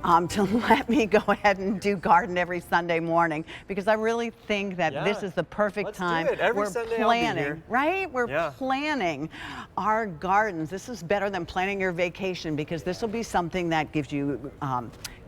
to let me go ahead and do garden every Sunday morning, because I really think that this is the perfect time. Do it. Every We're Sunday planning, I'll be here. right? We're planning our gardens. This is better than planning your vacation, because this will be something that gives you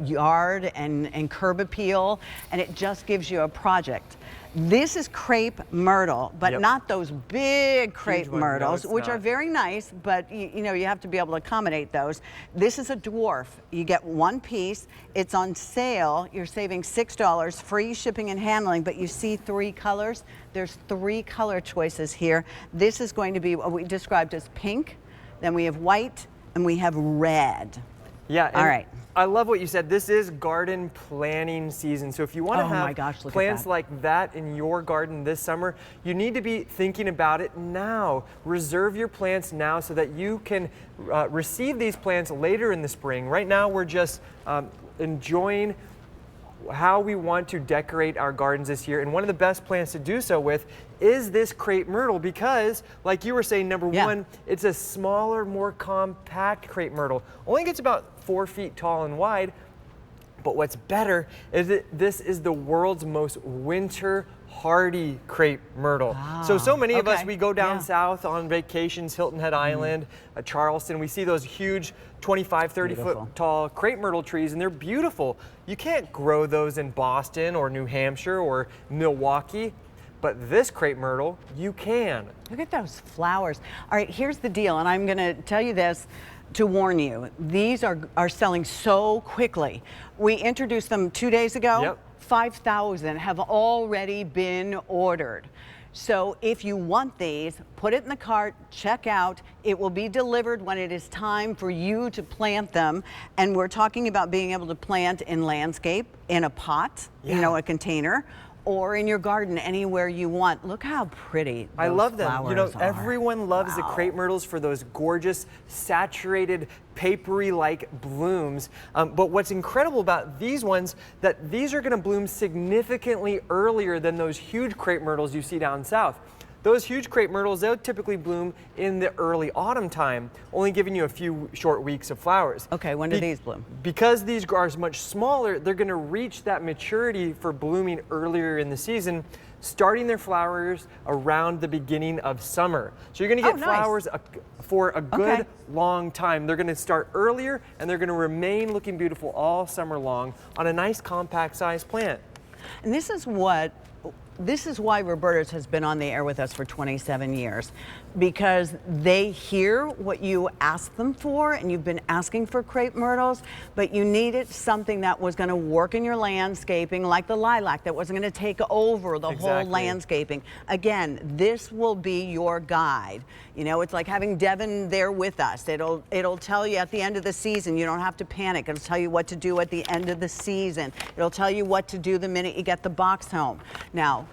yard and curb appeal, and it just gives you a project. This is Crepe Myrtle, but not those big Crepe Myrtles, which are very nice, but you know, you have to be able to accommodate those. This is a dwarf. You get one piece. It's on sale. You're saving $6, free shipping and handling, but you see 3 colors. There's 3 color choices here. This is going to be what we described as pink, then we have white, and we have red. Yeah. All right. I love what you said. This is garden planning season. So if you want to have plants like that in your garden this summer, you need to be thinking about it now. Reserve your plants now so that you can receive these plants later in the spring. Right now, we're just enjoying how we want to decorate our gardens this year. And one of the best plants to do so with is this Crepe Myrtle, because like you were saying, number one, it's a smaller, more compact Crepe Myrtle. Only gets about 4 feet tall and wide. But what's better is that this is the world's most winter hardy Crepe Myrtle. So many of us, we go down south on vacations, Hilton Head Island, Charleston. We see those huge 25, 30 foot tall Crepe Myrtle trees, and they're beautiful. You can't grow those in Boston or New Hampshire or Milwaukee, but this Crepe Myrtle, you can. Look at those flowers. All right, here's the deal, and I'm gonna tell you this to warn you. These are selling so quickly. We introduced them 2 days ago. 5,000 have already been ordered. So if you want these, put it in the cart, check out. It will be delivered when it is time for you to plant them. And we're talking about being able to plant in landscape, in a pot, you know, a container, or in your garden, anywhere you want. Look how pretty I love them. You know, are. everyone loves the Crepe Myrtles for those gorgeous, saturated, papery-like blooms. But what's incredible about these ones, that these are gonna bloom significantly earlier than those huge Crepe Myrtles you see down south. Those huge Crepe Myrtles, they'll typically bloom in the early autumn time, only giving you a few short weeks of flowers. Okay, when do these bloom? Because these are much smaller, they're gonna reach that maturity for blooming earlier in the season, starting their flowers around the beginning of summer. So you're gonna get flowers for a good long time. They're gonna start earlier, and they're gonna remain looking beautiful all summer long on a nice compact size plant. And this is why Roberta's has been on the air with us for 27 years, because they hear what you ask them for, and you've been asking for Crepe Myrtles, but you needed something that was going to work in your landscaping, like the lilac, that wasn't going to take over the whole landscaping. Again, this will be your guide. You know, it's like having Devin there with us. It'll tell you at the end of the season. You don't have to panic. It'll tell you what to do at the end of the season. It'll tell you what to do the minute you get the box home. Now,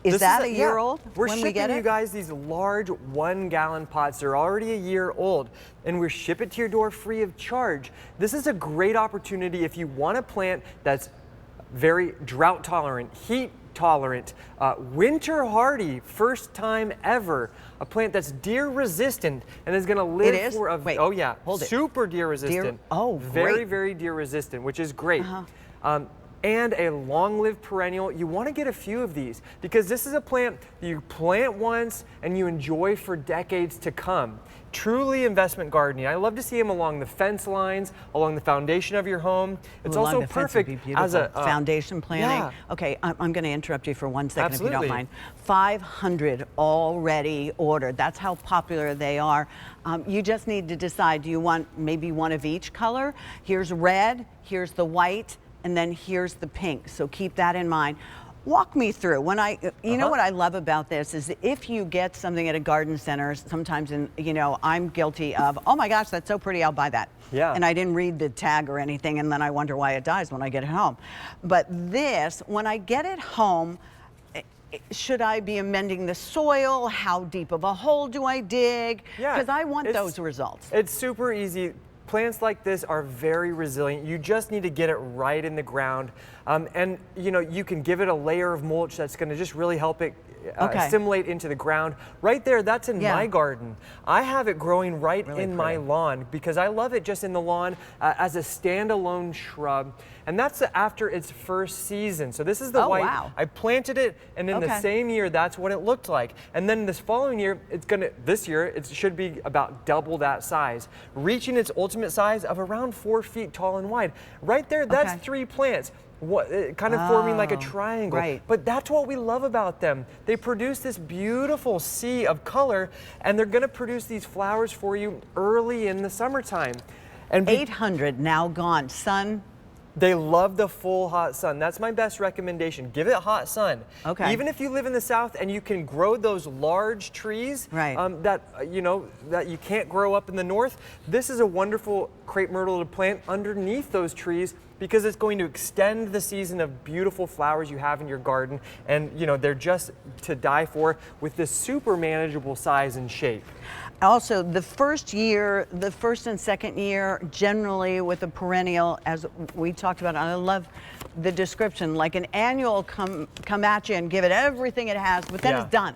is that a year old? We're shipping you guys these large 1-gallon pots. They're already a year old, and we ship it to your door free of charge. This is a great opportunity if you want a plant that's very drought tolerant, heat tolerant, winter hardy, first time ever. A plant that's deer resistant and is going to live for a super deer resistant. Very, very deer resistant, which is great. And a long-lived perennial. You want to get a few of these because this is a plant you plant once and you enjoy for decades to come. Truly investment gardening. I love to see them along the fence lines, along the foundation of your home. It's also perfect as a foundation planting. Okay, I'm going to interrupt you for 1 second if you don't mind. 500 already ordered. That's how popular they are. You just need to decide, do you want maybe one of each color? Here's red, here's the white, and then here's the pink. So keep that in mind. Walk me through. When you know what I love about this is if you get something at a garden center, sometimes I'm guilty of, oh my gosh, that's so pretty, I'll buy that. And I didn't read the tag or anything, and then I wonder why it dies when I get it home. But this, when I get it home, should I be amending the soil? How deep of a hole do I dig? Because I want those results. It's super easy. Plants like this are very resilient. You just need to get it right in the ground. And you know, you can give it a layer of mulch that's going to just really help it assimilate into the ground. Right there, that's in my garden. I have it growing right in my lawn because I love it just in the lawn as a standalone shrub. And that's after its first season. So this is the white. Wow. I planted it, and in the same year, that's what it looked like. And then this following year, this year, it should be about double that size, reaching its ultimate size of around 4 feet tall and wide. Right there, that's 3 plants. Kind of forming like a triangle. Right. But that's what we love about them. They produce this beautiful sea of color, and they're going to produce these flowers for you early in the summertime. And 800 now gone. Sun. They love the full hot sun. That's my best recommendation. Give it hot sun. Okay. Even if you live in the South and you can grow those large trees that you can't grow up in the North, this is a wonderful crepe myrtle to plant underneath those trees because it's going to extend the season of beautiful flowers you have in your garden, and you know, they're just to die for with this super manageable size and shape. Also, the first and second year, generally with a perennial, as we talked about, and I love the description, like an annual come at you and give it everything it has, but then it's done.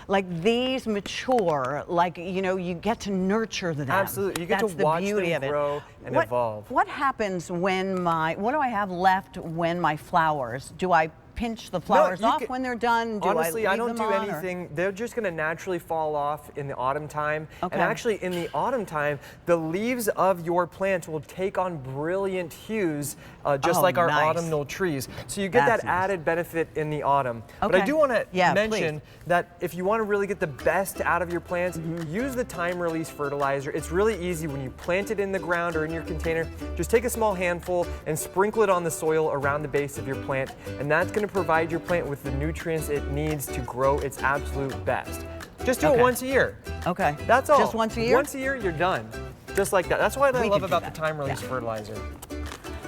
Like these mature, like, you know, you get to nurture them. Absolutely, you get to watch them grow and evolve. What happens when what do I have left when my flowers, do I pinch the flowers off when they're done? Honestly, I don't do anything. They're just going to naturally fall off in the autumn time. And actually in the autumn time, the leaves of your plants will take on brilliant hues, just like our autumnal trees. So you get that added benefit in the autumn. But I do want to mention that if you want to really get the best out of your plants, use the time release fertilizer. It's really easy when you plant it in the ground or in your container. Just take a small handful and sprinkle it on the soil around the base of your plant, and that's going to provide your plant with the nutrients it needs to grow its absolute best. Just do it once a year. Okay. That's all. Just once a year? Once a year, you're done. Just like that. That's what I love about the time release fertilizer.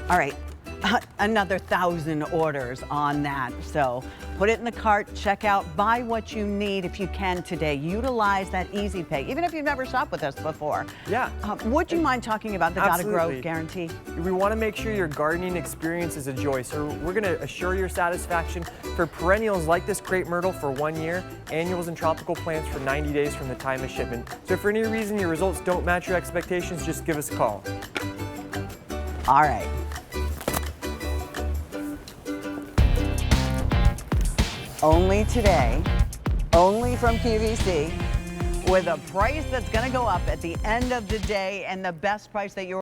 All right. Another 1,000 orders on that. So put it in the cart, check out, buy what you need if you can today. Utilize that easy pay, even if you've never shopped with us before. Yeah. Would you mind talking about the Gotta Grow guarantee? We want to make sure your gardening experience is a joy. So we're going to assure your satisfaction for perennials like this crepe myrtle for 1 year, annuals and tropical plants for 90 days from the time of shipment. So if for any reason your results don't match your expectations, just give us a call. All right. Only today, only from QVC, with a price that's going to go up at the end of the day, and the best price that you're